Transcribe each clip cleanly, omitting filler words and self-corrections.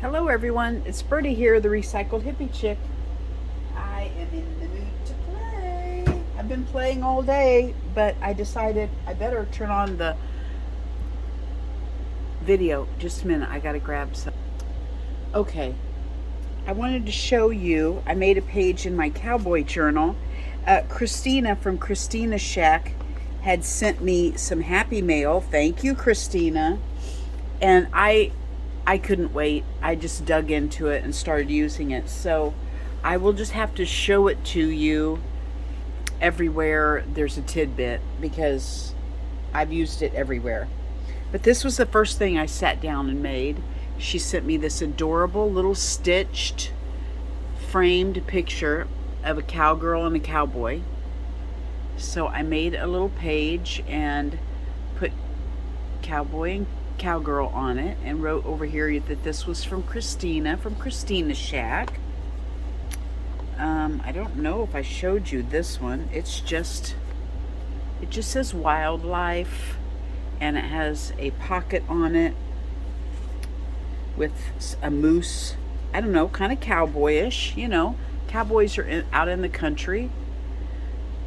Hello everyone, it's Birdie here, the Recycled Hippie Chick. I am in the mood to play. I've been playing all day, but I decided I better turn on the video. Just a minute, I gotta grab some. Okay, I wanted to show you, I made a page in my cowboy journal. Christina from Christina Shack had sent me some happy mail. Thank you, Christina. And I couldn't wait. I just dug into it and started using it. So I will just have to show it to you everywhere there's a tidbit because I've used it everywhere. But this was the first thing I sat down and made. She sent me this adorable little stitched framed picture of a cowgirl and a cowboy. So I made a little page and put cowboy and cowgirl on it and wrote over here that this was from Christina from Christina Shack. I don't know if I showed you this one. It just says wildlife and it has a pocket on it with a moose. I don't know, kind of cowboyish, you know. Cowboys are out in the country.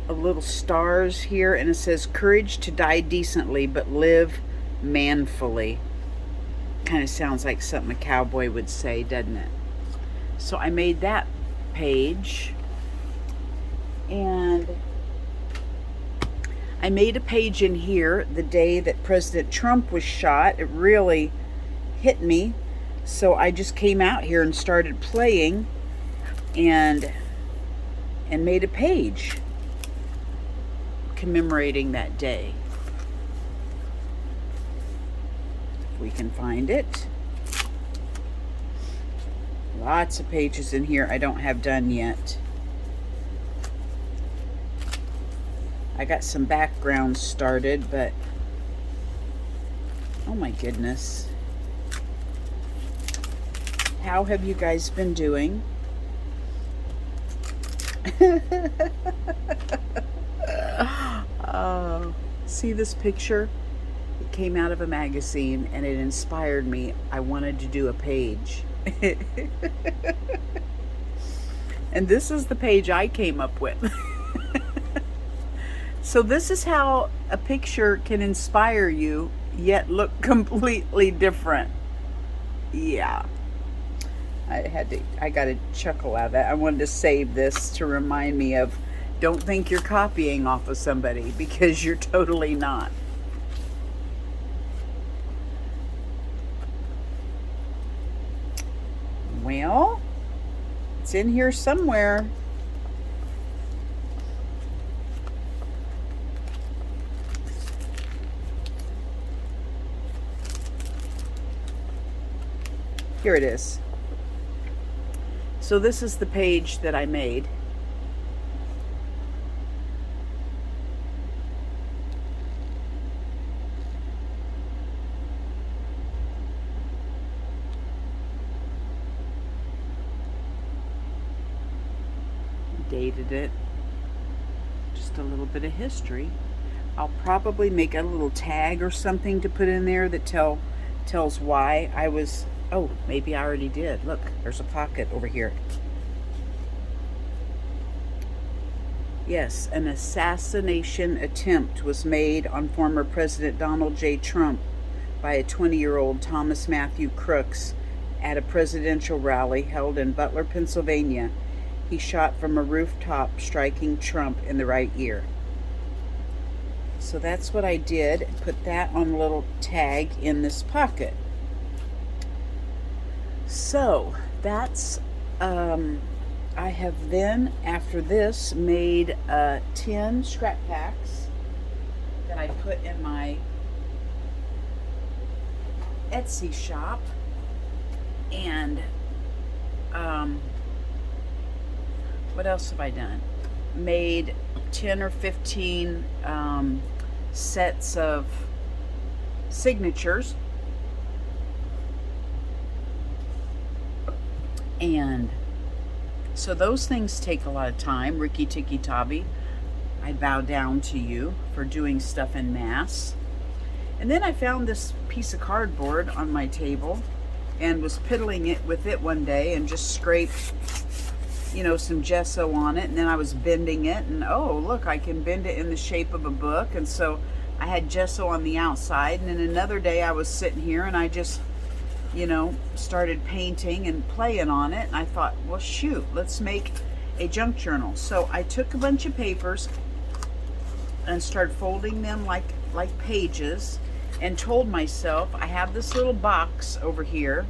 A little stars here and it says courage to die decently but live manfully. Kind of sounds like something a cowboy would say, doesn't it? So I made that page and I made a page in here the day that President Trump was shot. It really hit me. So I just came out here and started playing and made a page commemorating that day. If we can find it. Lots of pages in here I don't have done yet. I got some background started, but oh my goodness. How have you guys been doing? See this picture? It came out of a magazine and it inspired me. I wanted to do a page. And this is the page I came up with. So this is how a picture can inspire you yet look completely different. Yeah. I got a chuckle out of that. I wanted to save this to remind me of don't think you're copying off of somebody because you're totally not. Well, it's in here somewhere. Here it is. So this is the page that I made. Dated it. Just a little bit of history. I'll probably make a little tag or something to put in there that tells why I was. Oh, maybe I already did. Look, there's a pocket over here. Yes, an assassination attempt was made on former President Donald J. Trump by a 20-year-old Thomas Matthew Crooks at a presidential rally held in Butler, Pennsylvania. He shot from a rooftop, striking Trump in the right ear. So that's what I did. Put that on a little tag in this pocket. So that's, I have then, after this, made 10 scrap packs that I put in my Etsy shop. And, what else have I done? Made 10 or 15 sets of signatures. And so those things take a lot of time. Ricky Tikki Tavi, I bow down to you for doing stuff in mass. And then I found this piece of cardboard on my table and was piddling it with it one day and just scraped, you know, some gesso on it, and then I was bending it, and oh look, I can bend it in the shape of a book. And so I had gesso on the outside, and then another day I was sitting here and I just, you know, started painting and playing on it, and I thought, well shoot, let's make a junk journal. So I took a bunch of papers and started folding them like pages, and told myself, I have this little box over here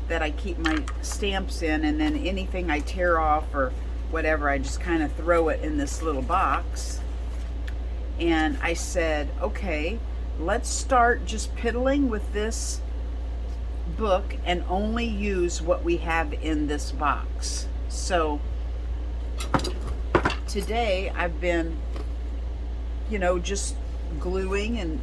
that I keep my stamps in, and then anything I tear off or whatever, I just kind of throw it in this little box. And I said, okay, let's start just piddling with this book and only use what we have in this box. So today I've been, you know, just gluing and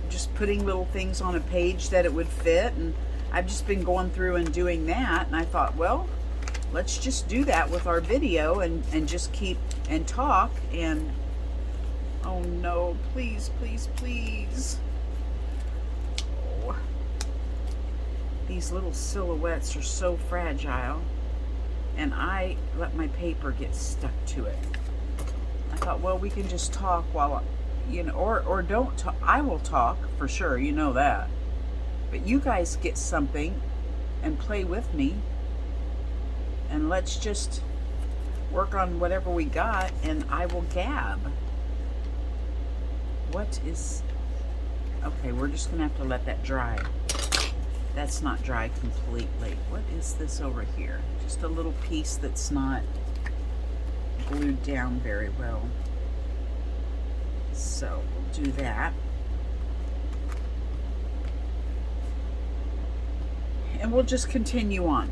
just putting little things on a page that it would fit, and I've just been going through and doing that. And I thought, well, let's just do that with our video and just keep and talk. And oh no, please, please, please. Oh. These little silhouettes are so fragile, and I let my paper get stuck to it. I thought, well, we can just talk while, you know, or don't talk. I will talk for sure, you know that. But you guys get something and play with me, and let's just work on whatever we got, and I will gab. What is, okay, we're just gonna have to let that dry. That's not dry completely. What is this over here? Just a little piece that's not glued down very well. So we'll do that. And we'll just continue on.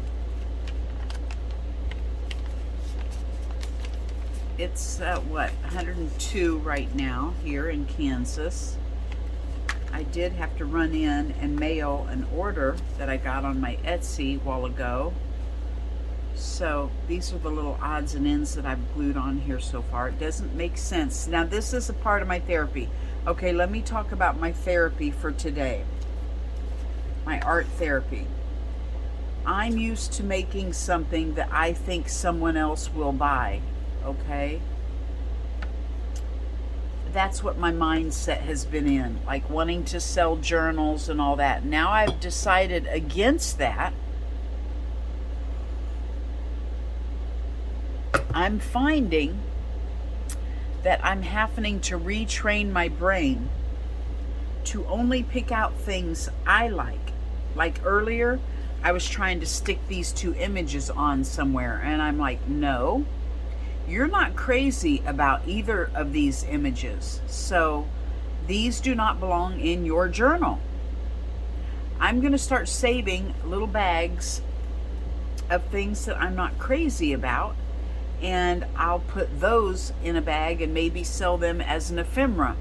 It's what, 102 right now here in Kansas. I did have to run in and mail an order that I got on my Etsy a while ago. So these are the little odds and ends that I've glued on here so far. It doesn't make sense. Now this is a part of my therapy. Okay, let me talk about my therapy for today. My art therapy. I'm used to making something that I think someone else will buy, okay? That's what my mindset has been in, like wanting to sell journals and all that. Now I've decided against that. I'm finding that I'm having to retrain my brain to only pick out things I like. Like earlier, I was trying to stick these two images on somewhere, and I'm like, no, you're not crazy about either of these images. So these do not belong in your journal. I'm going to start saving little bags of things that I'm not crazy about, and I'll put those in a bag and maybe sell them as an ephemera,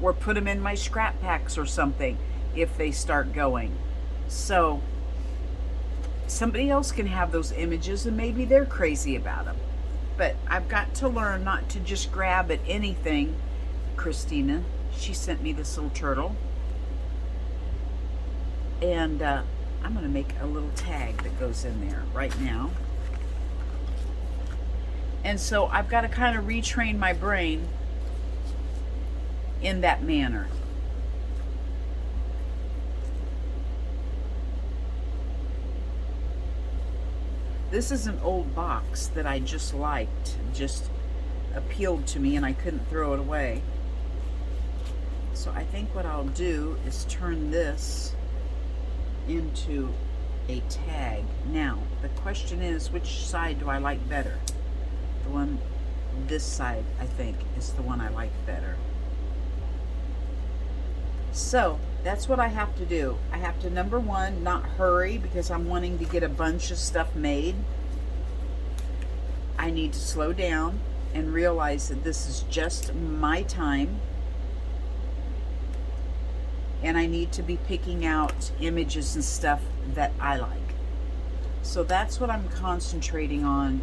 or put them in my scrap packs or something if they start going. So somebody else can have those images and maybe they're crazy about them. But I've got to learn not to just grab at anything. Christina, she sent me this little turtle. And I'm going to make a little tag that goes in there right now. And so I've got to kind of retrain my brain in that manner. This is an old box that I just liked, just appealed to me, and I couldn't throw it away. So I think what I'll do is turn this into a tag. Now, the question is, which side do I like better? The one, this side, I think, is the one I like better. So that's what I have to do. I have to, number one, not hurry because I'm wanting to get a bunch of stuff made. I need to slow down and realize that this is just my time. And I need to be picking out images and stuff that I like. So that's what I'm concentrating on.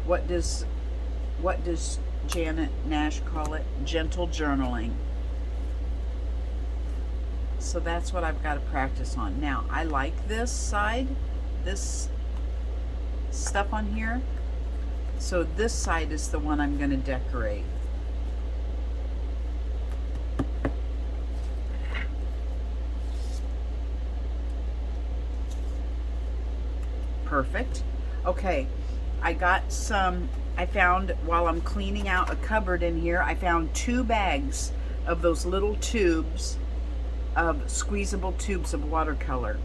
What does Janet Nash call it? Gentle journaling. So that's what I've got to practice on. Now, I like this side, this stuff on here. So this side is the one I'm going to decorate. Perfect. Okay, I found while I'm cleaning out a cupboard in here, I found 2 bags of those little tubes of squeezable tubes of watercolor.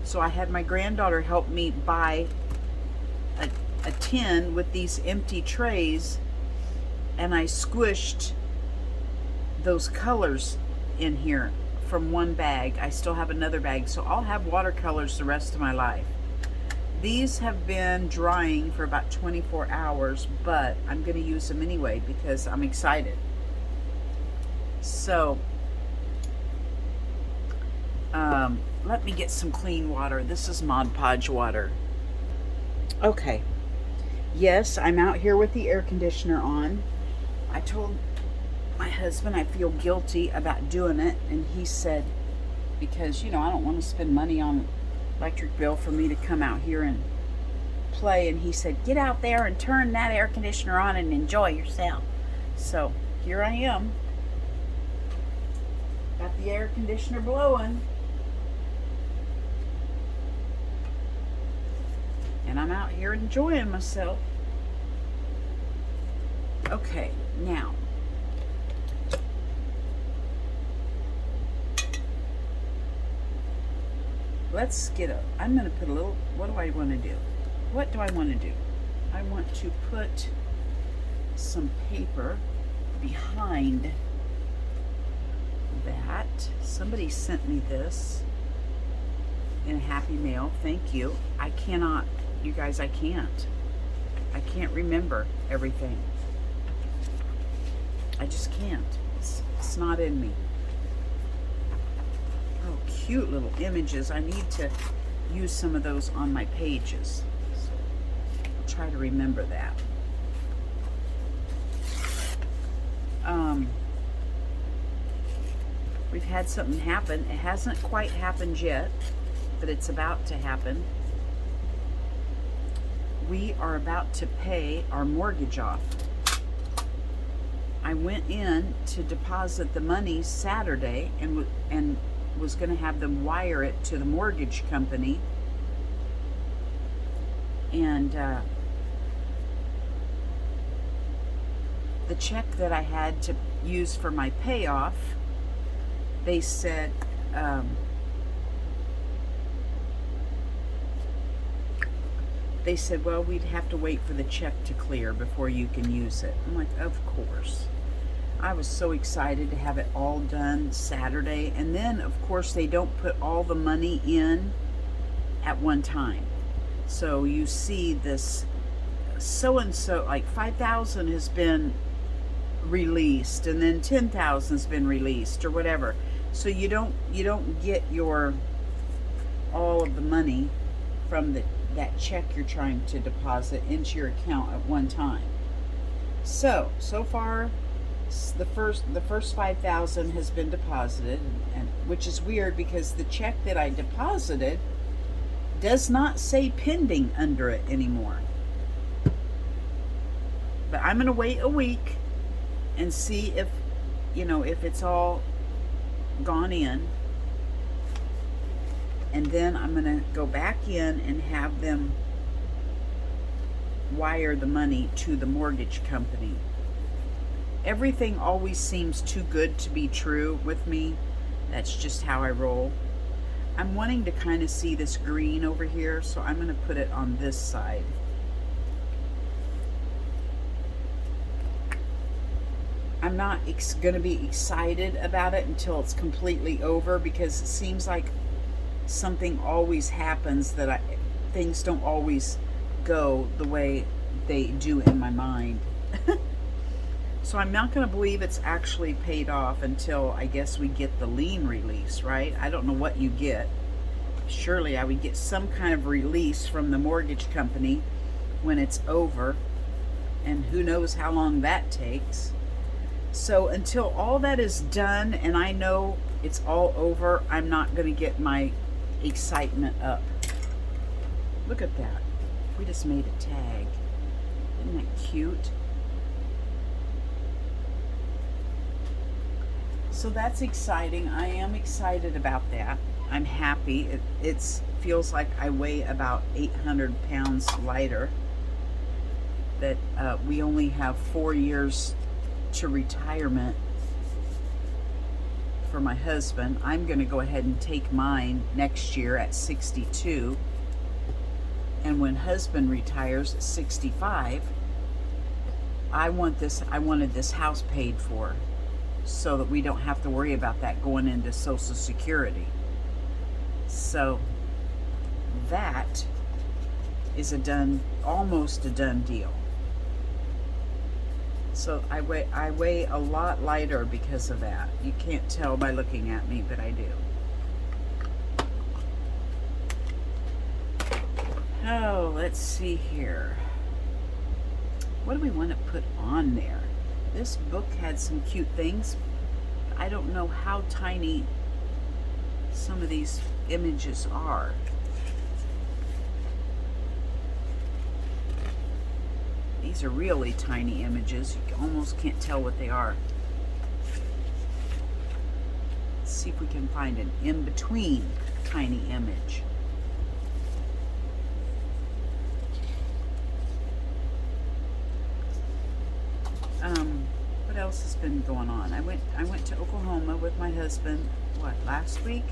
So I had my granddaughter help me buy a tin with these empty trays, and I squished those colors in here from one bag. I still have another bag, so I'll have watercolors the rest of my life. These have been drying for about 24 hours, but I'm going to use them anyway because I'm excited. So, let me get some clean water. This is Mod Podge water. Okay. Yes, I'm out here with the air conditioner on. I told my husband I feel guilty about doing it, and he said, because, you know, I don't want to spend money on electric bill for me to come out here and play, and he said, get out there and turn that air conditioner on and enjoy yourself. So here I am, got the air conditioner blowing, and I'm out here enjoying myself. Okay, now let's get a, I'm going to put a little, what do I want to do? What do I want to do? I want to put some paper behind that. Somebody sent me this in a Happy Mail. Thank you. I cannot, you guys, I can't remember everything. I just can't. It's not in me. Oh, cute little images. I need to use some of those on my pages. So I'll try to remember that. We've had something happen. It hasn't quite happened yet, but it's about to happen. We are about to pay our mortgage off. I went in to deposit the money Saturday and was going to have them wire it to the mortgage company, and the check that I had to use for my payoff, they said well, we'd have to wait for the check to clear before you can use it. I'm like, of course. I was so excited to have it all done Saturday. And then, of course, they don't put all the money in at one time. So you see this so-and-so, like 5,000 has been released, and then 10,000 has been released, or whatever. So you don't get your all of the money from that check you're trying to deposit into your account at one time. So far, the first 5,000 has been deposited, and which is weird because the check that I deposited does not say pending under it anymore. But I'm going to wait a week and see if, if it's all gone in. And then I'm going to go back in and have them wire the money to the mortgage company. Everything always seems too good to be true with me. That's just how I roll. I'm wanting to kind of see this green over here, so I'm going to put it on this side. I'm not going to be excited about it until it's completely over, because it seems like something always happens that things don't always go the way they do in my mind. So I'm not going to believe it's actually paid off until I guess we get the lien release, right? I don't know what you get. Surely I would get some kind of release from the mortgage company when it's over, and who knows how long that takes. So until all that is done and I know it's all over, I'm not going to get my excitement up. Look at that. We just made a tag. Isn't that cute? So that's exciting. I am excited about that. I'm happy. It feels like I weigh about 800 pounds lighter. That we only have 4 years to retirement for my husband. I'm going to go ahead and take mine next year at 62. And when husband retires at 65, I wanted this house paid for so that we don't have to worry about that going into Social Security. So that is almost a done deal. So I weigh a lot lighter because of that. You can't tell by looking at me, but I do. Oh, let's see here. What do we want to put on there? This book had some cute things. I don't know how tiny some of these images are. These are really tiny images. You almost can't tell what they are. Let's see if we can find an in-between tiny image. What else has been going on? I went to Oklahoma with my husband, last week?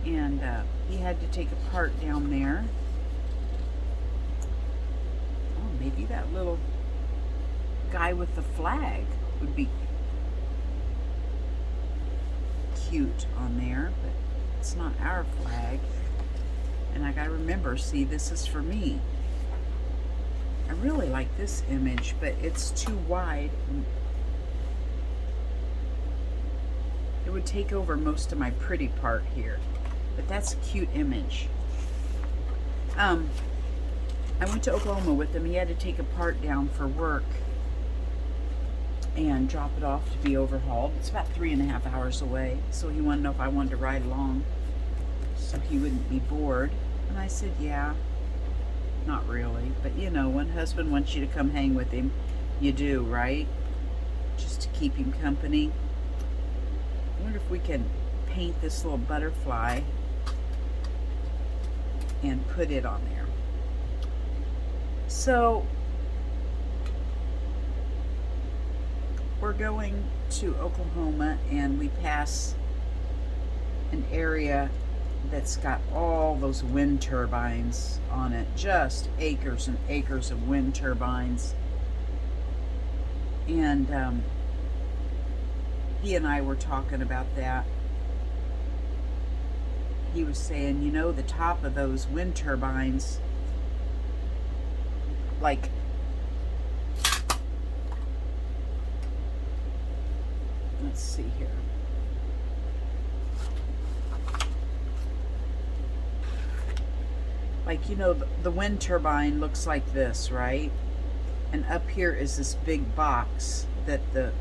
And he had to take a part down there. Oh, maybe that little guy with the flag would be cute on there, but it's not our flag. And I gotta remember, see, this is for me. I really like this image, but it's too wide. It would take over most of my pretty part here, but that's a cute image. I went to Oklahoma with him. He had to take a part down for work and drop it off to be overhauled. It's about 3.5 hours away, so he wanted to know if I wanted to ride along so he wouldn't be bored. And I said, yeah. Not really, but you know, when husband wants you to come hang with him, you do, right? Just to keep him company. I wonder if we can paint this little butterfly and put it on there. So we're going to Oklahoma and we pass an area that's got all those wind turbines on it, just acres and acres of wind turbines. And he and I were talking about that. He was saying, you know, the top of those wind turbines, like, let's see here. Like, you know, the wind turbine looks like this, right? And up here is this big box that the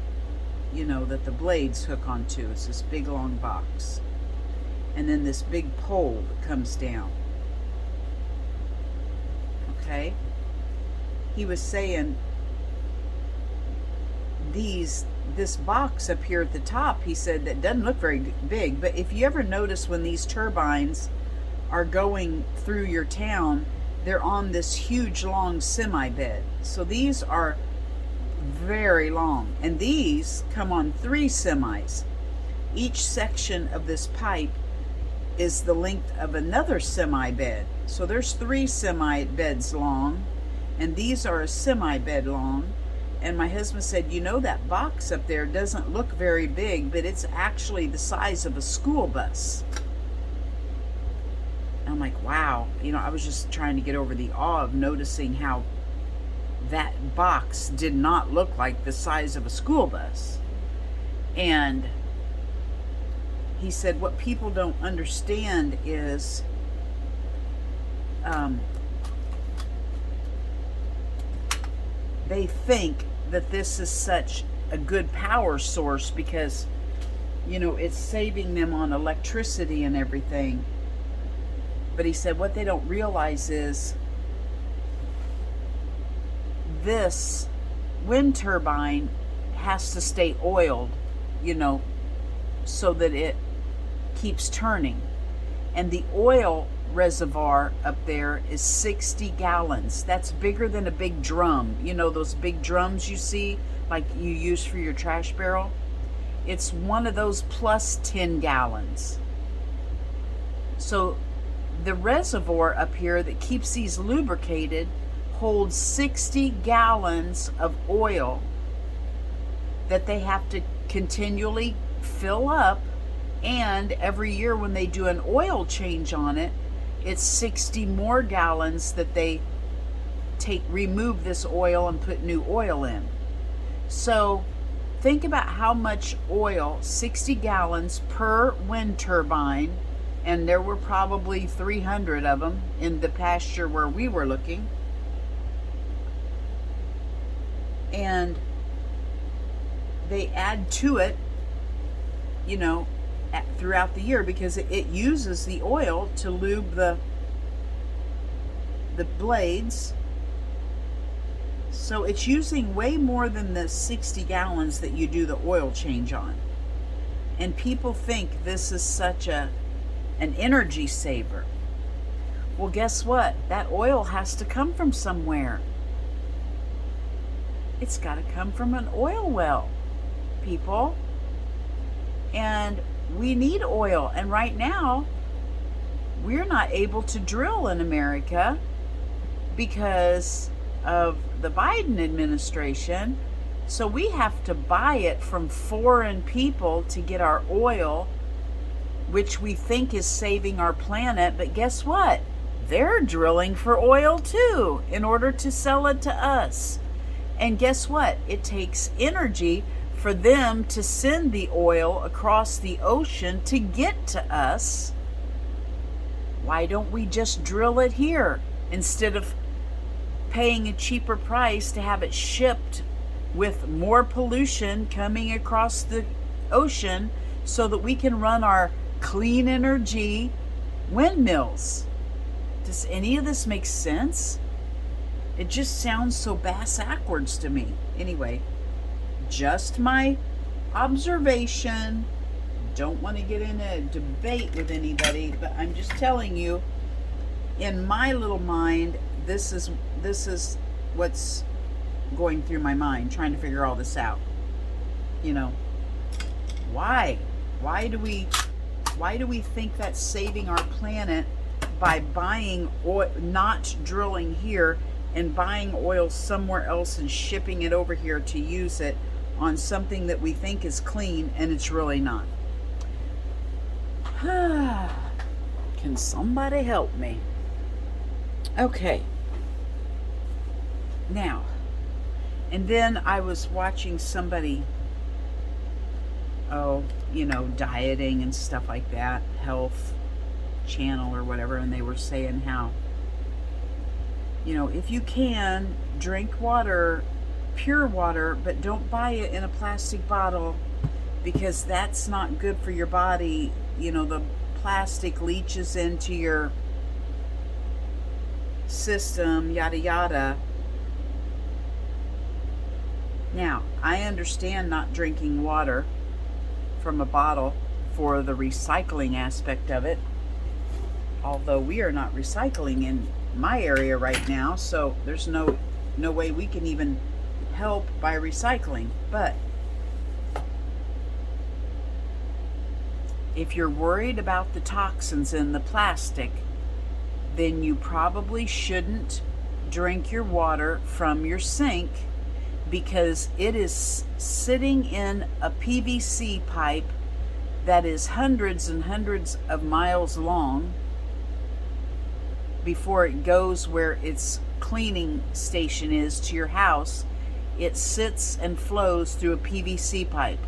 blades hook onto. It's this big long box. And then this big pole that comes down. Okay? He was saying this box up here at the top, he said, that doesn't look very big, but if you ever notice when these turbines are going through your town, they're on this huge long semi bed. So these are very long, and these come on 3 semis. Each section of this pipe is the length of another semi bed. So there's 3 semi beds long, and these are a semi bed long. And my husband said, you know, that box up there doesn't look very big, but it's actually the size of a school bus. I'm like, wow. You know, I was just trying to get over the awe of noticing how that box did not look like the size of a school bus. And he said, what people don't understand is they think that this is such a good power source because it's saving them on electricity and everything. But he said what they don't realize is this wind turbine has to stay oiled, so that it keeps turning. And the oil reservoir up there is 60 gallons. That's bigger than a big drum. Those big drums you see, like you use for your trash barrel? It's one of those plus 10 gallons. So the reservoir up here that keeps these lubricated holds 60 gallons of oil that they have to continually fill up. And every year when they do an oil change on it, it's 60 more gallons that they remove this oil and put new oil in. So think about how much oil, 60 gallons per wind turbine, and there were probably 300 of them in the pasture where we were looking. And they add to it, throughout the year, because it uses the oil to lube the blades. So it's using way more than the 60 gallons that you do the oil change on. And people think this is such an energy saver. Well, guess what? That oil has to come from somewhere. It's got to come from an oil well, people. And we need oil. And right now, we're not able to drill in America because of the Biden administration. So we have to buy it from foreign people to get our oil, which we think is saving our planet. But guess what? They're drilling for oil too in order to sell it to us. And guess what? It takes energy for them to send the oil across the ocean to get to us. Why don't we just drill it here instead of paying a cheaper price to have it shipped with more pollution coming across the ocean so that we can run our clean energy windmills? Does any of this make sense? It just sounds so bass-ackwards to me. Anyway, just my observation. Don't want to get in a debate with anybody, but I'm just telling you, in my little mind, this is what's going through my mind, trying to figure all this out. Why do we think that's saving our planet by buying oil, not drilling here, and buying oil somewhere else and shipping it over here to use it on something that we think is clean and it's really not? Can somebody help me? Okay. Now, and then I was watching somebody, dieting and stuff like that, health channel or whatever, and they were saying how, if you can, drink water, pure water, but don't buy it in a plastic bottle because that's not good for your body. The plastic leaches into your system, yada yada. Now, I understand not drinking water from a bottle for the recycling aspect of it, although we are not recycling in my area right now, so there's no way we can even help by recycling. But if you're worried about the toxins in the plastic, then you probably shouldn't drink your water from your sink, because it is sitting in a PVC pipe that is hundreds and hundreds of miles long before it goes where its cleaning station is to your house. It sits and flows through a PVC pipe.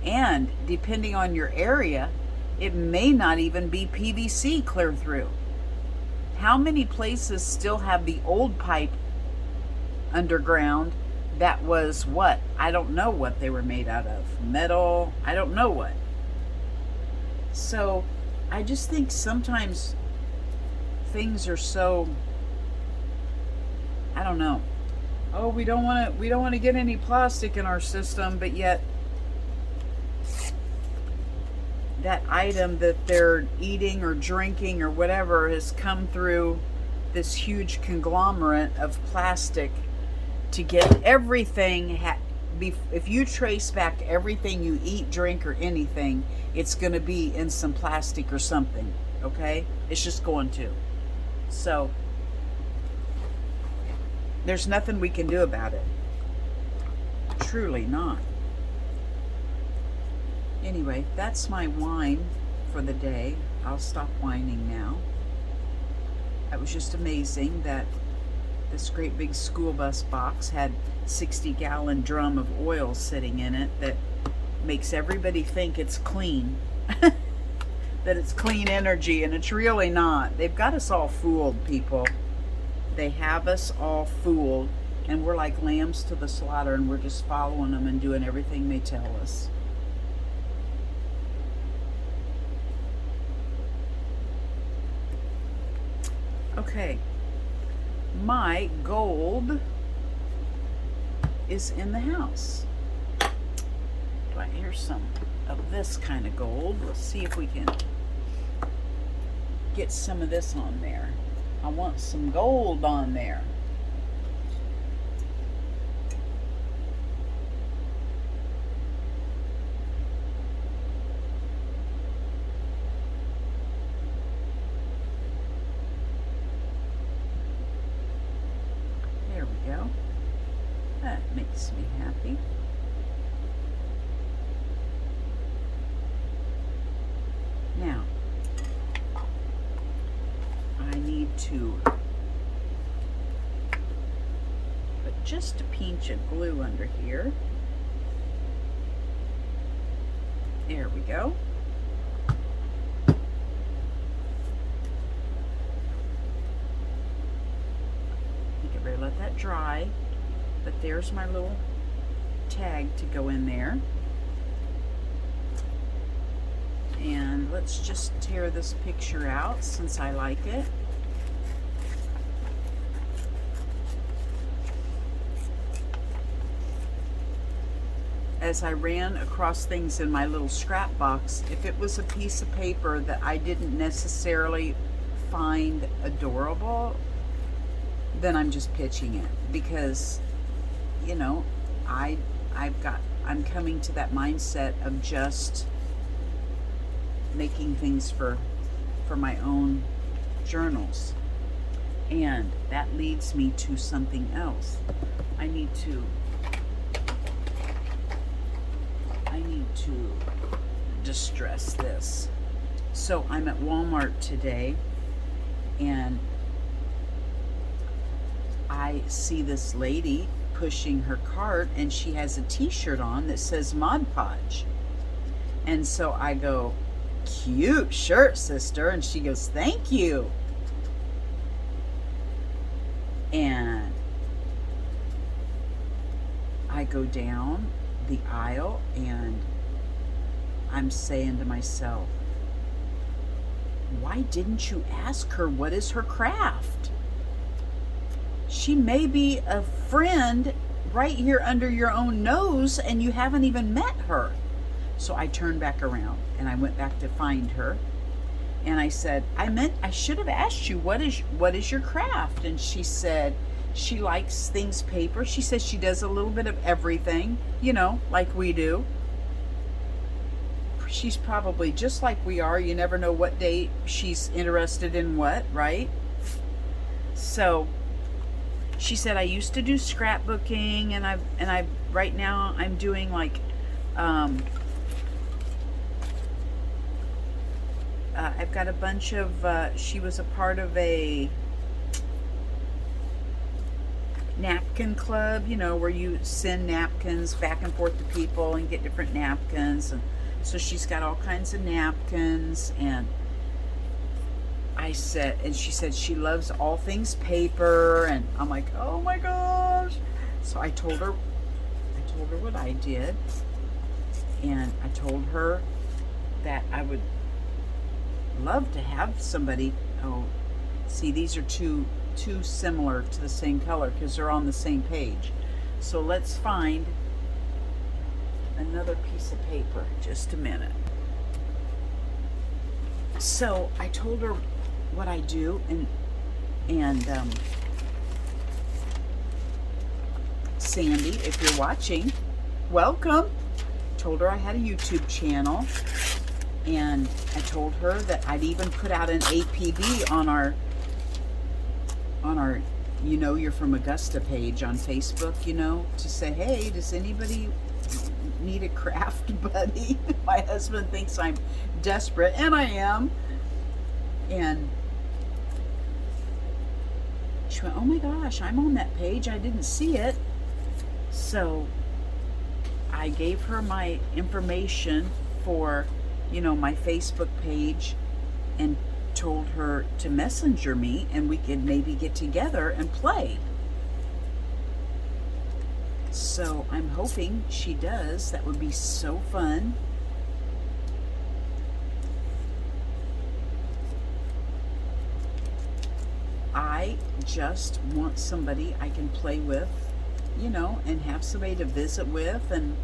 And depending on your area, it may not even be PVC clear through. How many places still have the old pipe underground that was what? I don't know what they were made out of. Metal, I don't know what. So I just think sometimes things are so, I don't know. Oh, we don't want to get any plastic in our system, but yet that item that they're eating or drinking or whatever has come through this huge conglomerate of plastic to get everything. If you trace back everything you eat, drink, or anything, it's going to be in some plastic or something, okay? It's just going to. So there's nothing we can do about it. Truly not. Anyway, that's my whine for the day. I'll stop whining now. It was just amazing that this great big school bus box had 60-gallon drum of oil sitting in it that makes everybody think it's clean. That it's clean energy, and it's really not. They've got us all fooled, people. They have us all fooled, and we're like lambs to the slaughter, and we're just following them and doing everything they tell us. Okay, my gold is in the house. Here's some of this kind of gold. Let's see if we can get some of this on there. I want some gold on there. There we go. That makes me happy. Now, I need to put just a pinch of glue under here. There we go. You can really let that dry, but there's my little tag to go in there. And let's just tear this picture out since I like it. As I ran across things in my little scrap box, if it was a piece of paper that I didn't necessarily find adorable, then I'm just pitching it, because, you know, I'm coming to that mindset of just making things for my own journals. And that leads me to something else. I need to distress this. So I'm at Walmart today, and I see this lady pushing her cart, and she has a t-shirt on that says Mod Podge. And so I go, "Cute shirt, sister." And she goes, "Thank you." And I go down the aisle, and I'm saying to myself, why didn't you ask her what is her craft? She may be a friend right here under your own nose, and you haven't even met her. So I turned back around, and I went back to find her, and I said, I should have asked you, what is your craft? And she said she likes things paper. She says she does a little bit of everything, you know, like we do. She's probably just like we are. You never know what day she's interested in what, right? So she said, I used to do scrapbooking, and I right now I'm doing like I've got a bunch of she was a part of a napkin club, you know, where you send napkins back and forth to people and get different napkins. And so she's got all kinds of napkins. And she said she loves all things paper. And I'm like, oh my gosh. So I told her what I did, and I told her that I would love to have somebody. Oh, see, these are two similar to the same color because they're on the same page. So let's find another piece of paper. Just a minute. So I told her what I do, and Sandy, if you're watching, welcome. Told her I had a YouTube channel, and I told her that I'd even put out an APB on our you know, you're from Augusta page on Facebook, you know, to say, hey, does anybody need a craft buddy? My husband thinks I'm desperate, and I am. And she went, oh my gosh, I'm on that page. I didn't see it. So I gave her my information for, you know, my Facebook page, and told her to messenger me and we could maybe get together and play. So I'm hoping she does. That would be so fun. I just want somebody I can play with, you know, and have somebody to visit with, and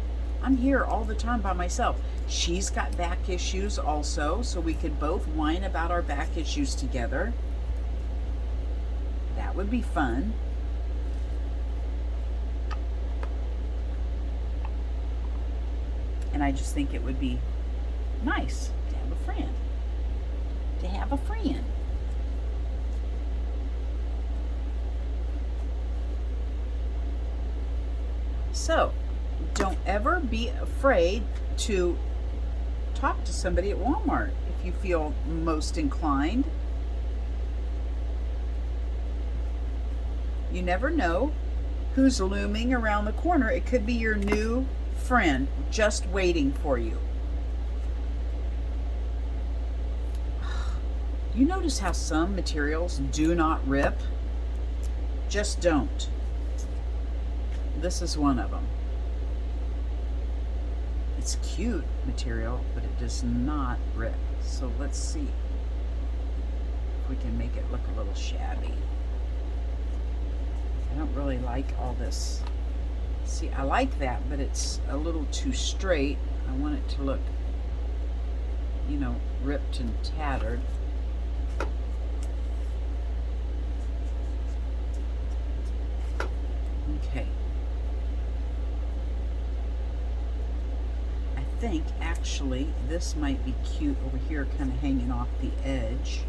I'm here all the time by myself. She's got back issues also, so we could both whine about our back issues together. That would be fun. And I just think it would be nice to have a friend. To have a friend. So, don't ever be afraid to talk to somebody at Walmart if you feel most inclined. You never know who's looming around the corner. It could be your new friend just waiting for you. You notice how some materials do not rip? Just don't. This is one of them. It's cute material, but it does not rip. So let's see if we can make it look a little shabby. I don't really like all this. See, I like that, but it's a little too straight. I want it to look, you know, ripped and tattered. Okay. I think actually this might be cute over here, kind of hanging off the edge.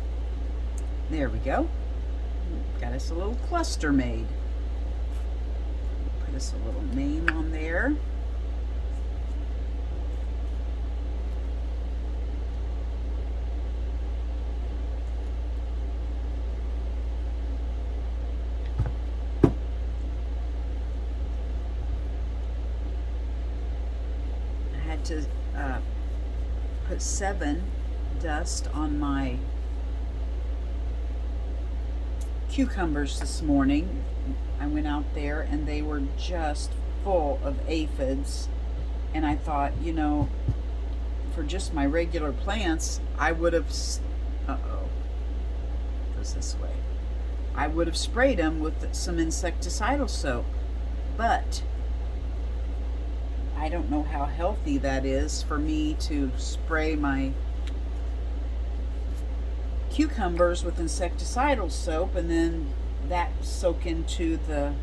There we go. Got us a little cluster made. Put us a little name on there. To put 7 dust on my cucumbers this morning. I went out there and they were just full of aphids, and I thought, you know, for just my regular plants I would have goes this way, I would have sprayed them with some insecticidal soap, but I don't know how healthy that is for me to spray my cucumbers with insecticidal soap and then that soak into the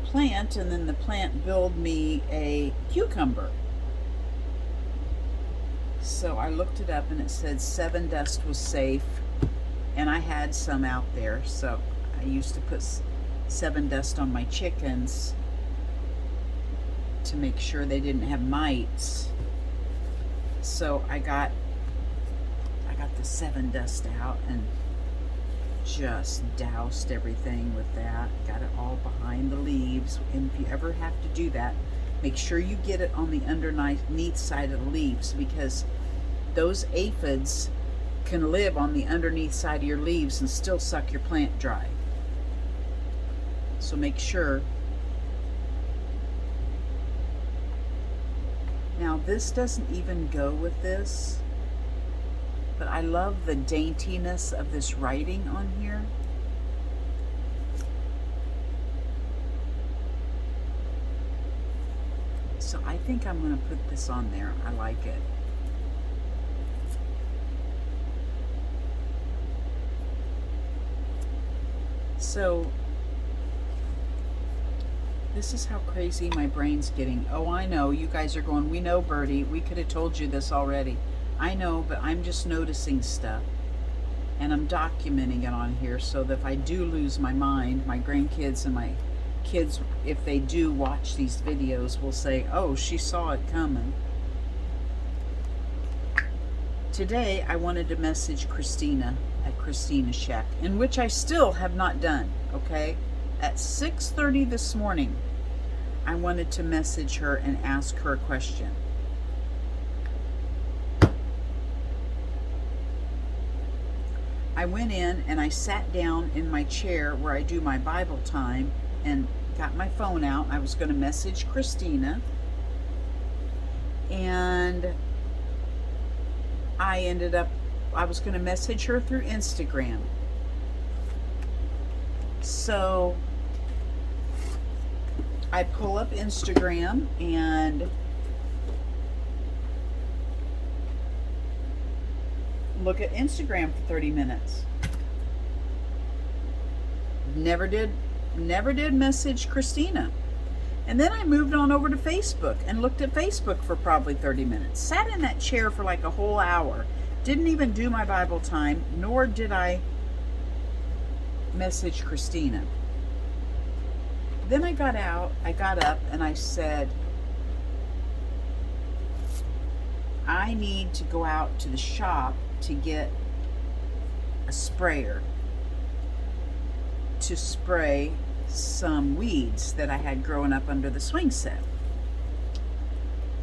plant, and then the plant build me a cucumber. So I looked it up and it said 7 dust was safe, and I had some out there, so I used to put 7 dust on my chickens to make sure they didn't have mites. So I got the 7 dust out and just doused everything with that. Got it all behind the leaves. And if you ever have to do that, make sure you get it on the underneath side of the leaves, because those aphids can live on the underneath side of your leaves and still suck your plant dry. So make sure Now this doesn't even go with this, but I love the daintiness of this writing on here. So I think I'm going to put this on there. I like it. So this is how crazy my brain's getting. Oh, I know. You guys are going, we know, Birdie. We could have told you this already. I know, but I'm just noticing stuff. And I'm documenting it on here so that if I do lose my mind, my grandkids and my kids, if they do watch these videos, will say, oh, she saw it coming. Today, I wanted to message Christina at Christina Shack, in which I still have not done, okay? At 6:30 this morning, I wanted to message her and ask her a question. I went in and I sat down in my chair where I do my Bible time and got my phone out. I was going to message Christina, and I was going to message her through Instagram. So I pull up Instagram and look at Instagram for 30 minutes. Never did message Christina. And then I moved on over to Facebook and looked at Facebook for probably 30 minutes. Sat in that chair for like a whole hour. Didn't even do my Bible time, nor did I message Christina. Then I got up and I said, I need to go out to the shop to get a sprayer to spray some weeds that I had growing up under the swing set.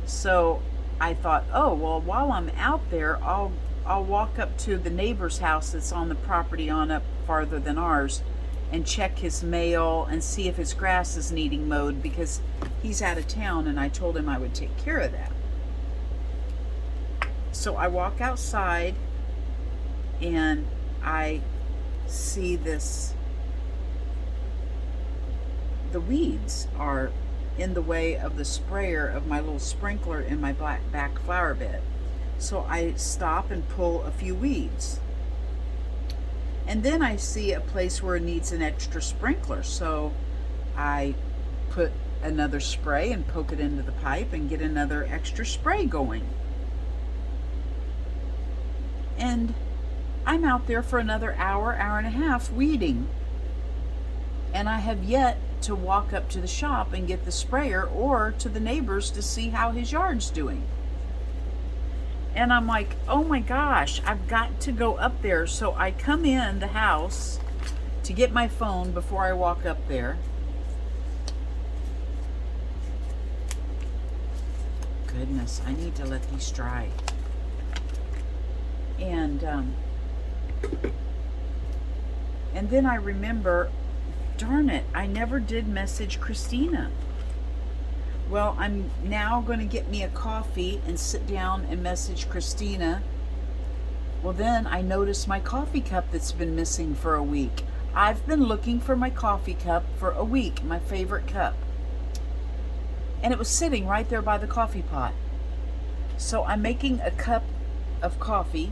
So I thought, oh, well, while I'm out there, I'll walk up to the neighbor's house that's on the property on up farther than ours and check his mail and see if his grass is needing mowed, because he's out of town and I told him I would take care of that. So I walk outside and I see this. The weeds are in the way of the sprayer of my little sprinkler in my back flower bed. So I stop and pull a few weeds. And then I see a place where it needs an extra sprinkler. So I put another spray and poke it into the pipe and get another extra spray going. And I'm out there for another hour, hour and a half weeding. And I have yet to walk up to the shop and get the sprayer or to the neighbors to see how his yard's doing. And I'm like, oh my gosh, I've got to go up there. So I come in the house to get my phone before I walk up there. Goodness, I need to let these dry. And then I remember, darn it, I never did message Christina. Well, I'm now going to get me a coffee and sit down and message Christina. Well, then I noticed my coffee cup that's been missing for a week. I've been looking for my coffee cup for a week, my favorite cup. And it was sitting right there by the coffee pot. So I'm making a cup of coffee.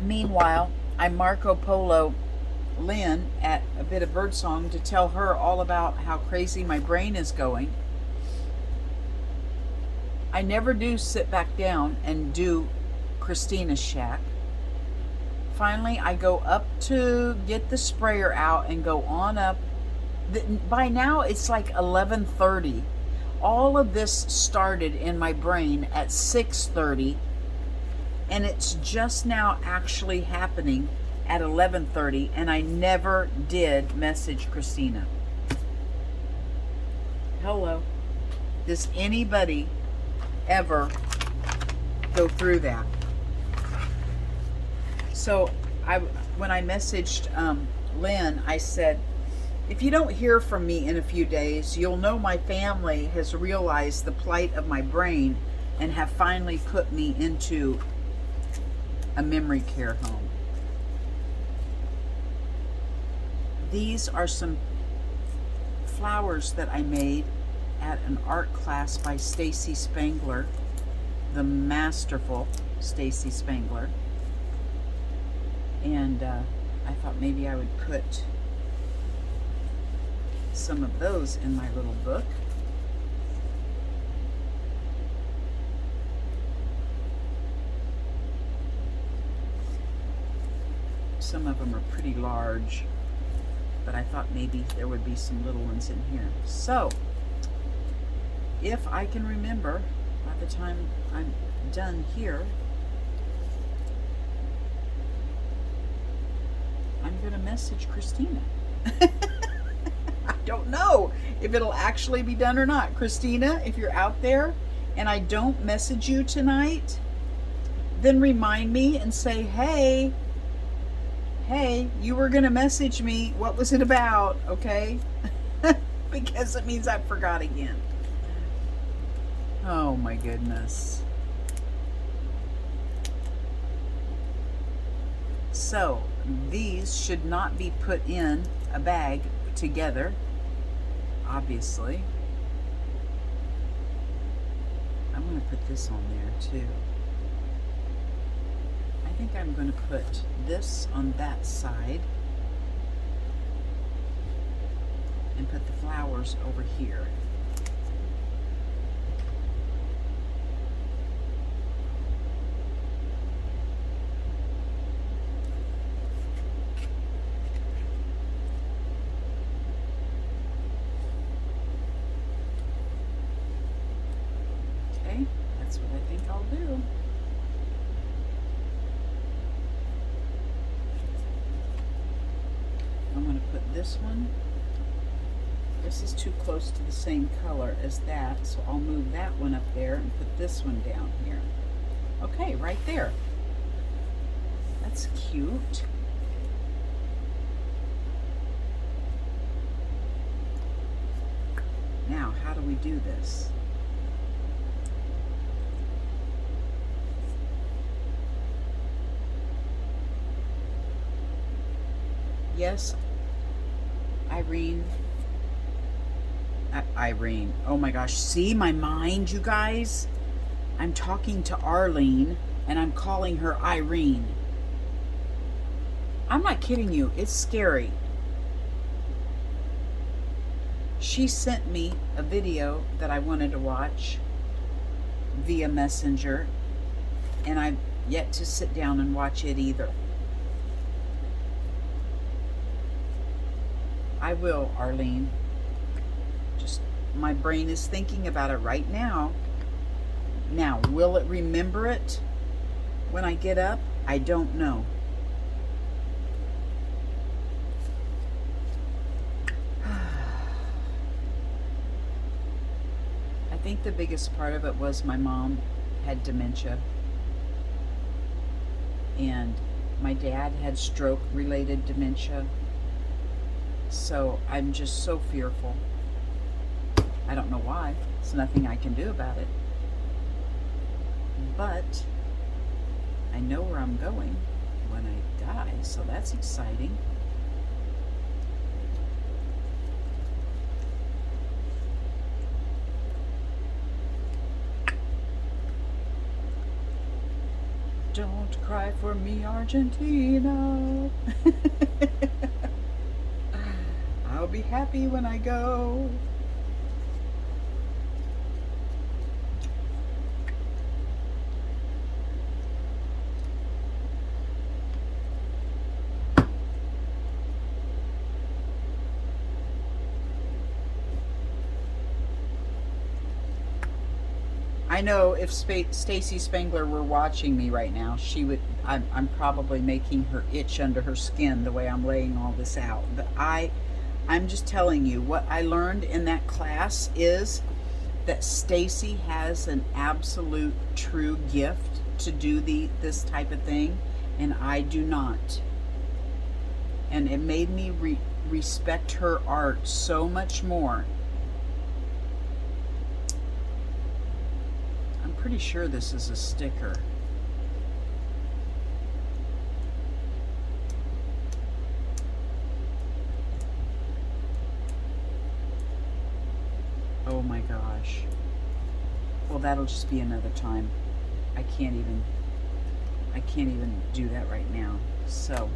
Meanwhile, I Marco Polo Lynn at A Bit of Birdsong to tell her all about how crazy my brain is going. I never do sit back down and do Christina's Shack. Finally, I go up to get the sprayer out and go on up. By now, it's like 11:30. All of this started in my brain at 6:30, and it's just now actually happening at 11:30, and I never did message Christina. Hello. Does anybody ever go through that? So when I messaged Lynn, I said, If you don't hear from me in a few days, you'll know my family has realized the plight of my brain and have finally put me into a memory care home. These are some flowers that I made at an art class by Stacy Spangler, the masterful Stacy Spangler. And I thought maybe I would put some of those in my little book. Some of them are pretty large, but I thought maybe there would be some little ones in here. So, if I can remember by the time I'm done here, I'm going to message Christina. I don't know if it'll actually be done or not. Christina, if you're out there and I don't message you tonight, then remind me and say, hey, you were going to message me. What was it about? Okay? Because it means I forgot again. Oh my goodness. So, these should not be put in a bag together, obviously. I'm going to put this on there too. I think I'm going to put this on that side and put the flowers over here. Okay, that's what I think I'll do. I'm going to put this one. This is too close to the same color as that, so I'll move that one up there and put this one down here. Okay, right there. That's cute. Now, how do we do this? Yes, Irene. Irene. Oh my gosh. See my mind, you guys? I'm talking to Arlene and I'm calling her Irene. I'm not kidding you. It's scary. She sent me a video that I wanted to watch via Messenger, and I've yet to sit down and watch it either. I will, Arlene. Just, my brain is thinking about it right now. Now, will it remember it when I get up? I don't know. I think the biggest part of it was my mom had dementia, and my dad had stroke-related dementia. So I'm just so fearful. I don't know why. There's nothing I can do about it. But I know where I'm going when I die, so that's exciting. Don't cry for me, Argentina. I'll be happy when I go. I know if Stacy Spangler were watching me right now, she would. I'm probably making her itch under her skin the way I'm laying all this out. But I'm just telling you what I learned in that class is that Stacy has an absolute true gift to do this type of thing, and I do not. And it made me respect her art so much more. I'm pretty sure this is a sticker. Oh my gosh. Well, that'll just be another time. I can't even do that right now. So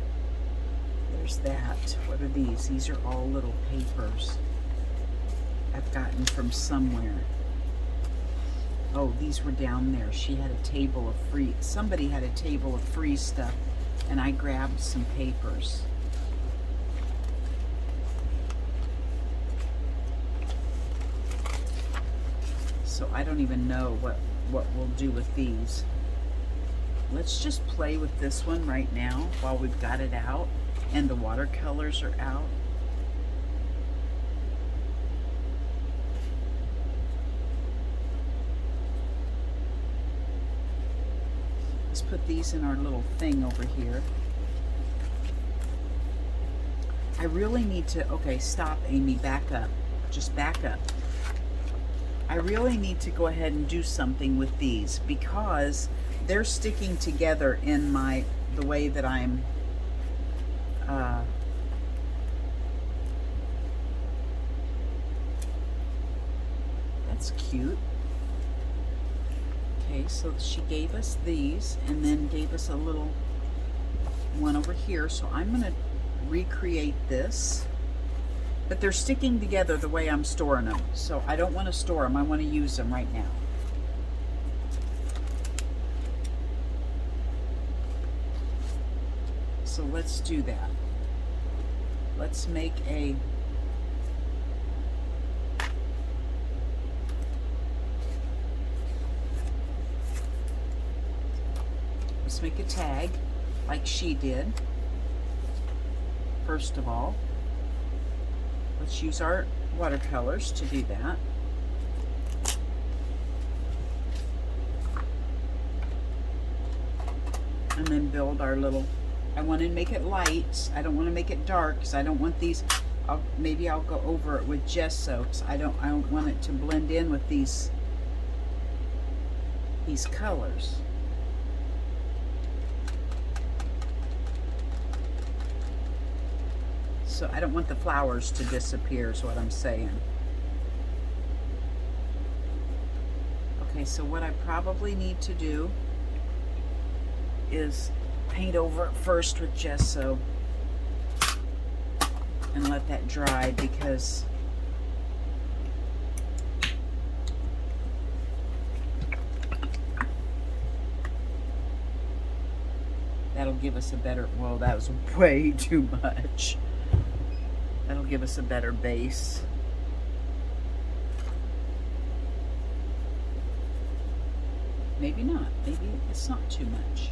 there's that. What are these? These are all little papers I've gotten from somewhere. Oh, these were down there. She had a table of free, somebody had a table of free stuff, and I grabbed some papers. So I don't even know what we'll do with these. Let's just play with this one right now while we've got it out and the watercolors are out. Let's put these in our little thing over here. I really need to, okay, stop, Amy, back up. Just back up. I really need to go ahead and do something with these because they're sticking together in the way that I'm that's cute. Okay, so she gave us these and then gave us a little one over here. So I'm going to recreate this. But they're sticking together the way I'm storing them. So I don't want to store them. I want to use them right now. So let's do that. Let's make a tag like she did. First of all, let's use our watercolors to do that. And then build our little, I want to make it light. I don't want to make it dark because I don't want these, maybe I'll go over it with gesso because I don't want it to blend in with these colors. So I don't want the flowers to disappear is what I'm saying. Okay, so what I probably need to do is paint over it first with gesso and let that dry because that'll give us a better, well, that was way too much. That'll give us a better base. Maybe not. Maybe it's not too much.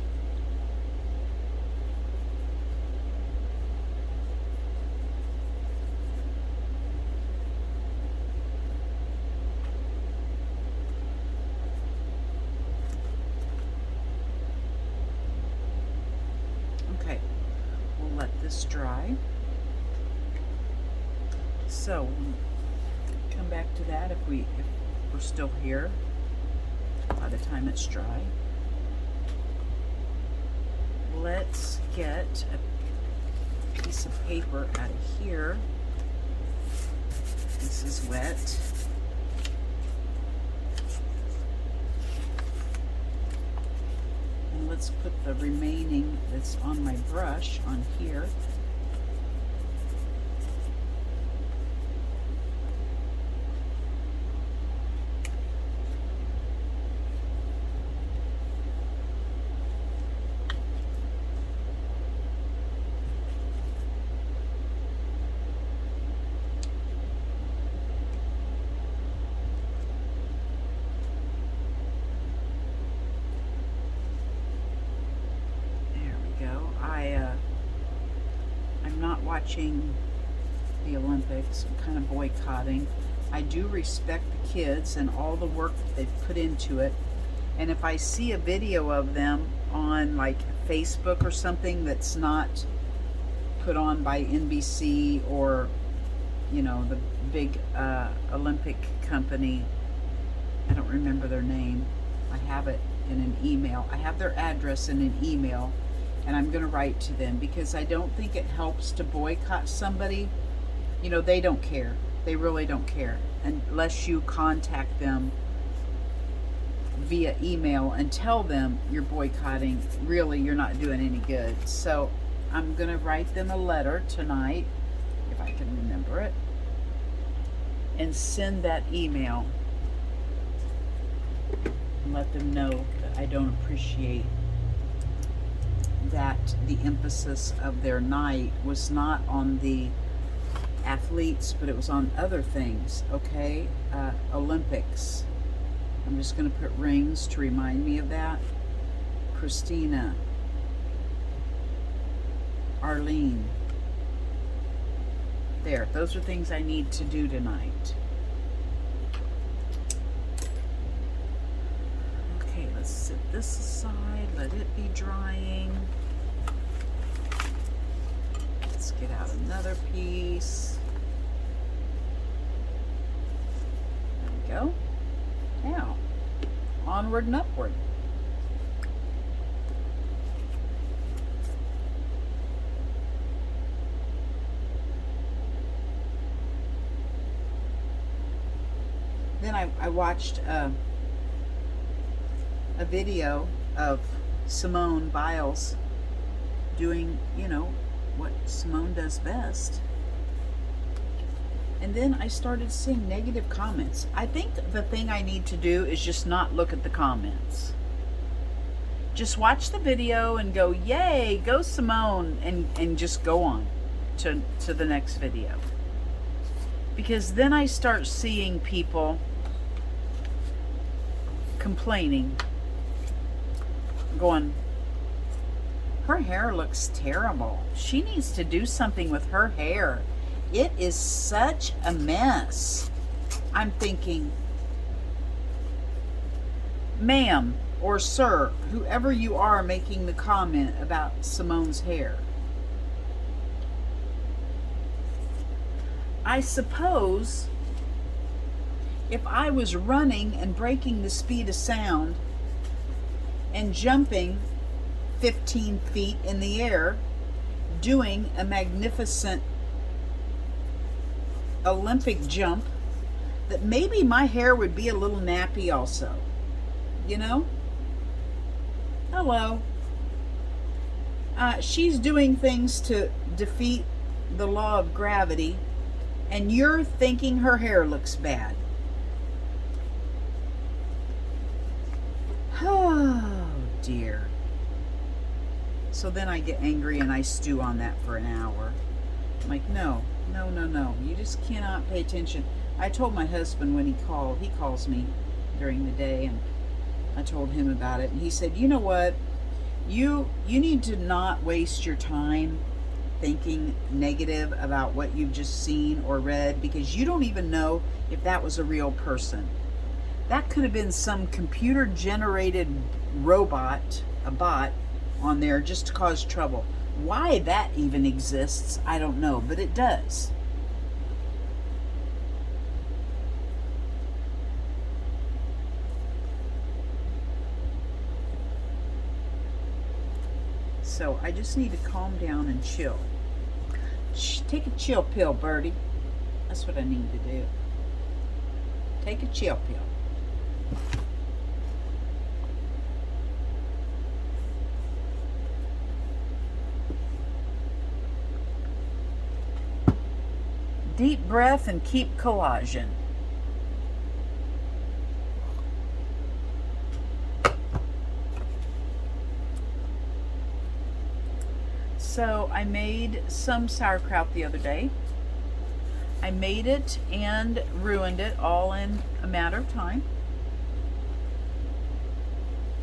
Okay, we'll let this dry. So, come back to that if we're still here by the time it's dry. Let's get a piece of paper out of here. This is wet. And let's put the remaining that's on my brush on here. I'm not watching the Olympics. I'm kind of boycotting. I do respect the kids and all the work that they've put into it. And if I see a video of them on like Facebook or something that's not put on by NBC or, you know, the big Olympic company. I don't remember their name. I have it in an email. I have their address in an email, and I'm going to write to them because I don't think it helps to boycott somebody. You know, they don't care. They really don't care unless you contact them via email and tell them you're boycotting. Really, you're not doing any good. So I'm going to write them a letter tonight, if I can remember it, and send that email and let them know that I don't appreciate that the emphasis of their night was not on the athletes, but it was on other things, okay? Olympics. I'm just going to put rings to remind me of that. Christina. Arlene. There. Those are things I need to do tonight. Okay, let's set this aside. Let it be drying. Let's get out another piece. There we go. Now, onward and upward. Then I watched a video of Simone Biles doing, you know, what Simone does best. And then I started seeing negative comments. I think the thing I need to do is just not look at the comments. Just watch the video and go, yay, go Simone, and just go on to the next video. Because then I start seeing people complaining, going, her hair looks terrible. She needs to do something with her hair. It is such a mess. I'm thinking, ma'am or sir, whoever you are making the comment about Simone's hair, I suppose if I was running and breaking the speed of sound and jumping 15 feet in the air, doing a magnificent Olympic jump, that maybe my hair would be a little nappy also. You know? Hello. She's doing things to defeat the law of gravity, and you're thinking her hair looks bad. Oh, dear. So then I get angry and I stew on that for an hour. I'm like, no. You just cannot pay attention. I told my husband when he calls me during the day, and I told him about it, and he said, you know what? You need to not waste your time thinking negative about what you've just seen or read, because you don't even know if that was a real person. That could have been some computer-generated robot, a bot, on there just to cause trouble. Why that even exists, I don't know, but it does. So I just need to calm down and chill. Take a chill pill, Birdie. That's what I need to do. Take a chill pill. Deep breath and keep collagen. So I made some sauerkraut the other day. I made it and ruined it all in a matter of time.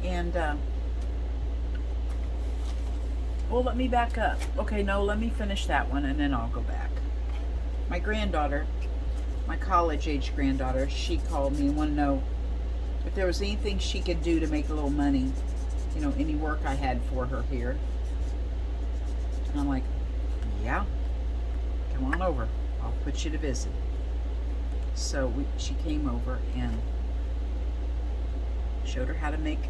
And, well, let me back up. Okay, no, let me finish that one and then I'll go back. My granddaughter, my college-age granddaughter, she called me and wanted to know if there was anything she could do to make a little money, you know, any work I had for her here. And I'm like, yeah, come on over. I'll put you to visit. So she came over and showed her how to make,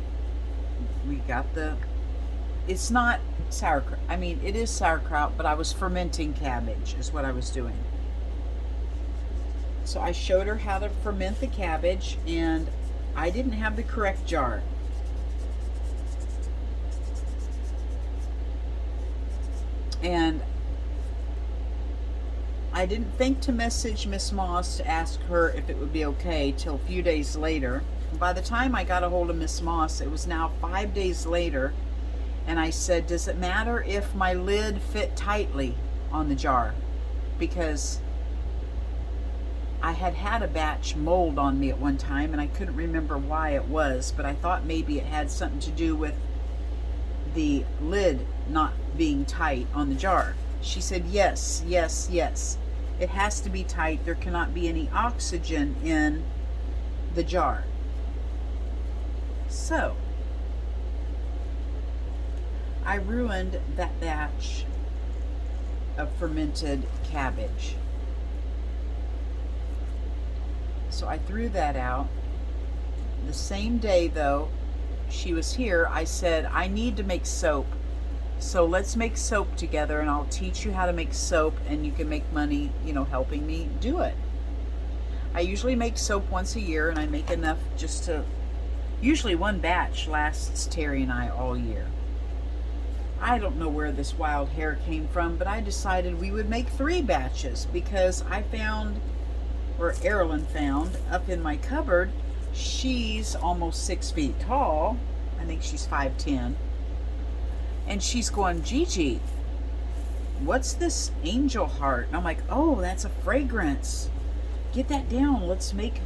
we got it's not sauerkraut. I mean, it is sauerkraut, but I was fermenting cabbage is what I was doing. So I showed her how to ferment the cabbage, and I didn't have the correct jar. And I didn't think to message Miss Moss to ask her if it would be okay till a few days later. By the time I got a hold of Miss Moss, it was now 5 days later, and I said, does it matter if my lid fit tightly on the jar? Because I had a batch mold on me at one time, and I couldn't remember why it was, but I thought maybe it had something to do with the lid not being tight on the jar. She said, yes, yes, yes. It has to be tight. There cannot be any oxygen in the jar. So, I ruined that batch of fermented cabbage. So I threw that out. The same day, though, she was here, I said, I need to make soap. So let's make soap together, and I'll teach you how to make soap, and you can make money, helping me do it. I usually make soap once a year, and I make enough just to, usually one batch lasts Terry and I all year. I don't know where this wild hair came from, but I decided we would make 3 batches because I found, or Erilyn found, up in my cupboard, she's almost 6 feet tall. I think she's 5'10". And she's going, Gigi, what's this angel heart? And I'm like, oh, that's a fragrance. Get that down. Let's make,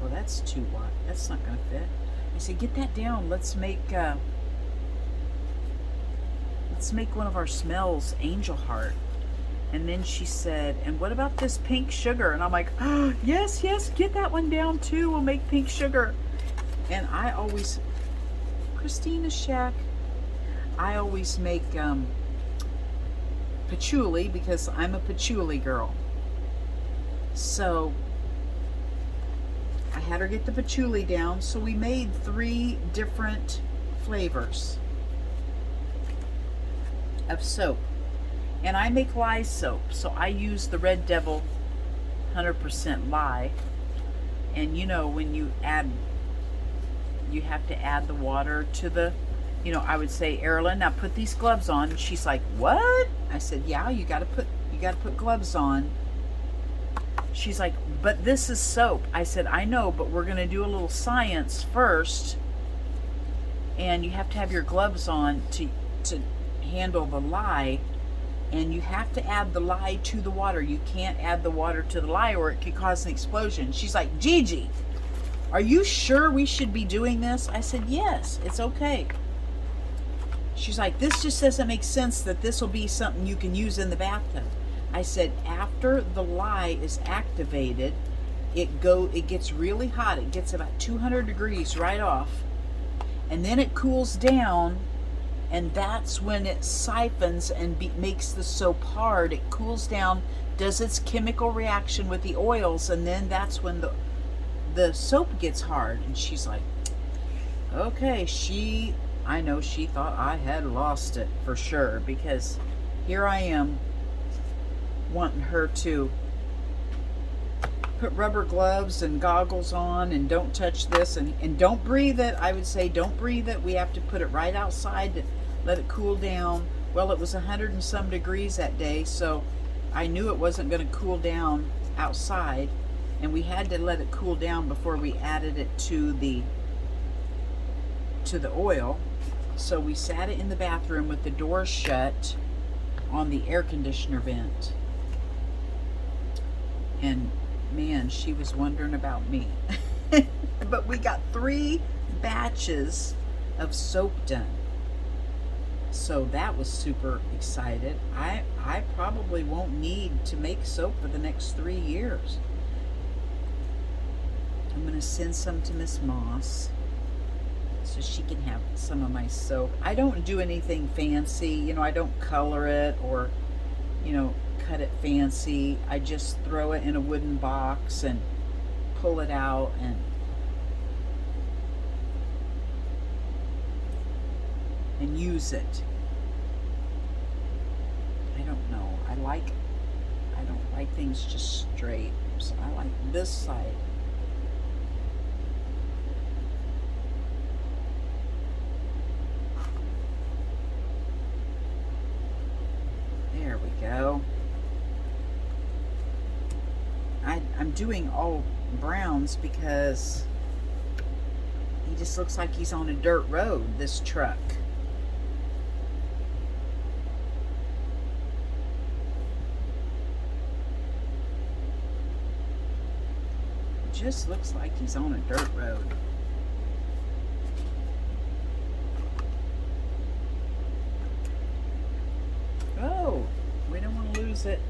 well, that's too wide. That's not going to fit. I said, get that down. Let's make one of our smells angel heart. And then she said, and what about this pink sugar? And I'm like, oh, yes, yes, get that one down too. We'll make pink sugar. And I always, Christina Shack, I always make patchouli because I'm a patchouli girl. So I had her get the patchouli down. So we made 3 different flavors of soap. And I make lye soap, so I use the Red Devil 100% lye. And when you add, you have to add the water to the, I would say, Erilyn, now put these gloves on. And she's like, what? I said, yeah, you gotta put gloves on. She's like, but this is soap. I said, I know, but we're gonna do a little science first. And you have to have your gloves on to handle the lye. And you have to add the lye to the water. You can't add the water to the lye or it could cause an explosion. She's like, Gigi, are you sure we should be doing this? I said, yes, it's okay. She's like, this just doesn't make sense that this will be something you can use in the bathtub. I said, after the lye is activated, it gets really hot. It gets about 200 degrees right off. And then it cools down. And that's when it siphons and makes the soap hard. It cools down, does its chemical reaction with the oils, and then that's when the soap gets hard. And she's like, okay, I know she thought I had lost it for sure, because here I am wanting her to put rubber gloves and goggles on and don't touch this and don't breathe it. I would say don't breathe it. We have to put it right outside to let it cool down. Well, it was 100 and some degrees that day, so I knew it wasn't going to cool down outside, and we had to let it cool down before we added it to the oil. So we sat it in the bathroom with the door shut on the air conditioner vent. And man, she was wondering about me. But we got 3 batches of soap done. So that was super excited. I probably won't need to make soap for the next 3 years. I'm going to send some to Miss Moss so she can have some of my soap. I don't do anything fancy. I don't color it or you know, cut it fancy. I just throw it in a wooden box and pull it out and use it. I don't know. I don't like things just straight. So I like this side. There we go. I'm doing all browns because he just looks like he's on a dirt road, this truck. Just looks like he's on a dirt road. Oh, we don't want to lose it.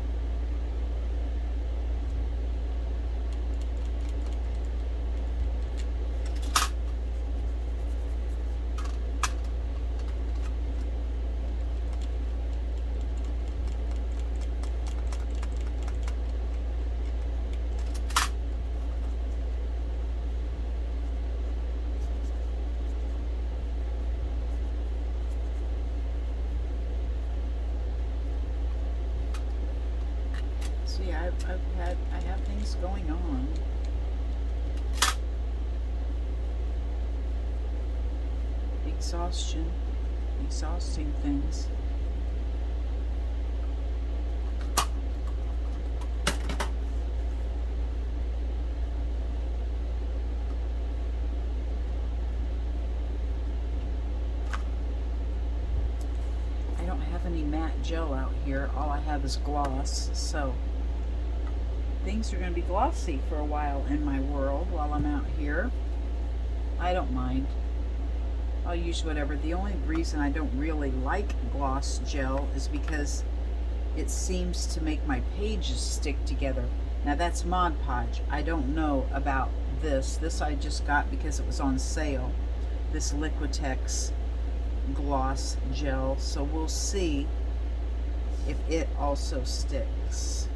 See, I have things going on. Exhausting things. I don't have any matte gel out here. All I have is gloss, so things are going to be glossy for a while in my world while I'm out here. I don't mind. I'll use whatever. The only reason I don't really like gloss gel is because it seems to make my pages stick together. Now that's Mod Podge. I don't know about this. This I just got because it was on sale. This Liquitex gloss gel. So we'll see if it also sticks.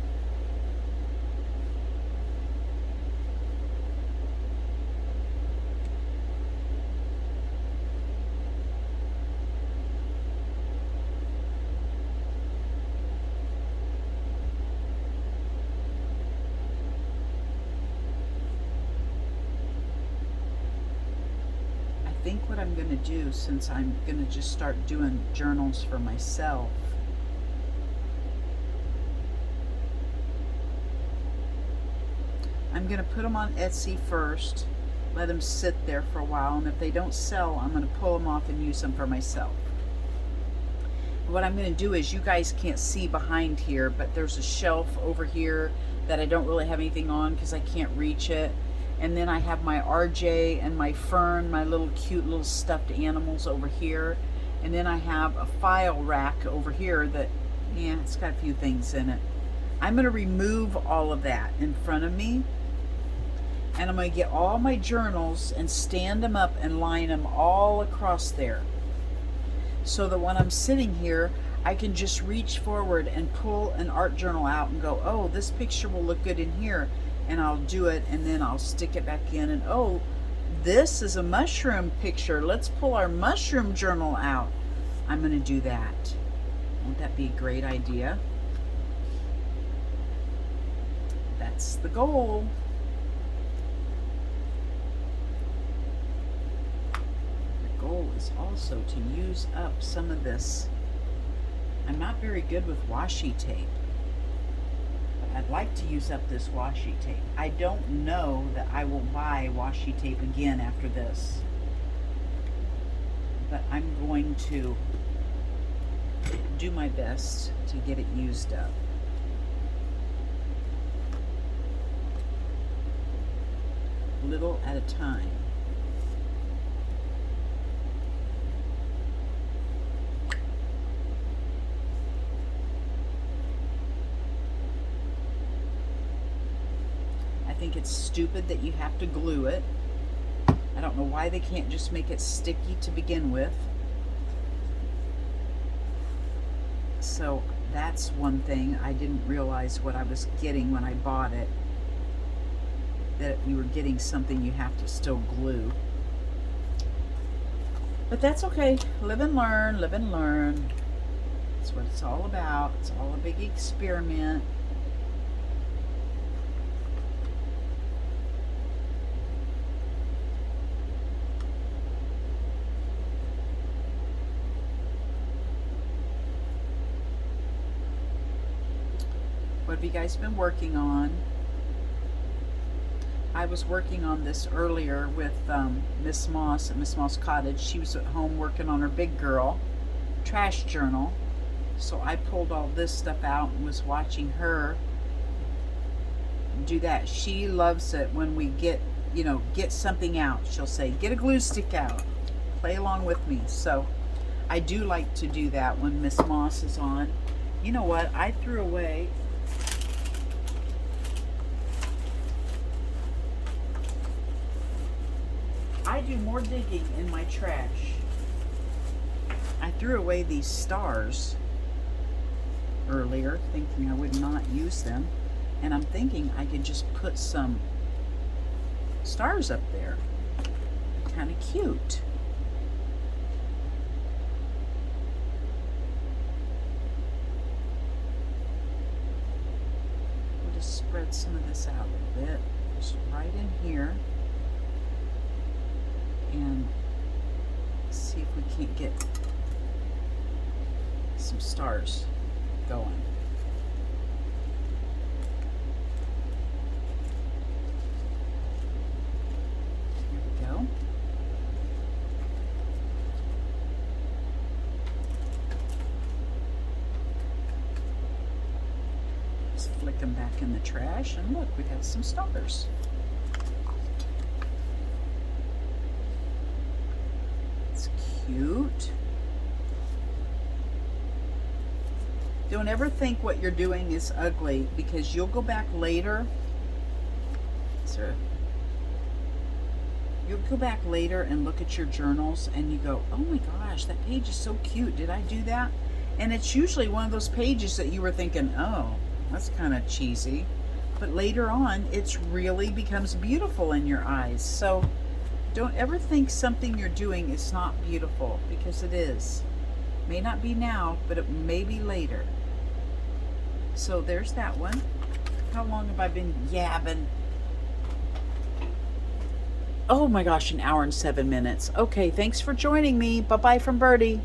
I think what I'm going to do, since I'm going to just start doing journals for myself, I'm going to put them on Etsy first, let them sit there for a while, and if they don't sell, I'm going to pull them off and use them for myself. What I'm going to do is, you guys can't see behind here, but there's a shelf over here that I don't really have anything on because I can't reach it. And then I have my RJ and my Fern, my little cute little stuffed animals over here. And then I have a file rack over here that, yeah, it's got a few things in it. I'm going to remove all of that in front of me. And I'm going to get all my journals and stand them up and line them all across there. So that when I'm sitting here, I can just reach forward and pull an art journal out and go, oh, this picture will look good in here. And I'll do it, and then I'll stick it back in, and oh, this is a mushroom picture. Let's pull our mushroom journal out. I'm going to do that. Won't that be a great idea? That's the goal. The goal is also to use up some of this. I'm not very good with washi tape. I'd like to use up this washi tape. I don't know that I will buy washi tape again after this, but I'm going to do my best to get it used up. Little at a time. I think it's stupid that you have to glue it. I don't know why they can't just make it sticky to begin with. So That's one thing I didn't realize what I was getting when I bought it, that you were getting something you have to still glue. But that's okay. Live and learn, live and learn. That's what it's all about. It's all a big experiment. What have you guys been working on? I was working on this earlier with Miss Moss at Miss Moss Cottage. She was at home working on her big girl trash journal. So I pulled all this stuff out and was watching her do that. She loves it when we get something out. She'll say, get a glue stick out. Play along with me. So I do like to do that when Miss Moss is on. You know what? I threw away I do more digging in my trash. I threw away these stars earlier, thinking I would not use them. And I'm thinking I could just put some stars up there. Kind of cute. We'll just spread some of this out a little bit. Just right in here. And see if we can't get some stars going. Here we go. Just flick them back in the trash, and look, we got some stars. Cute. Don't ever think what you're doing is ugly, because you'll go back later. You'll go back later and look at your journals and you go, oh my gosh, that page is so cute. Did I do that? And it's usually one of those pages that you were thinking, oh, that's kind of cheesy. But later on, it really becomes beautiful in your eyes. So don't ever think something you're doing is not beautiful, because it is. May not be now, but it may be later. So there's that one. How long have I been yabbing? Oh my gosh, 1 hour and 7 minutes. Okay, thanks for joining me. Bye-bye from Birdie.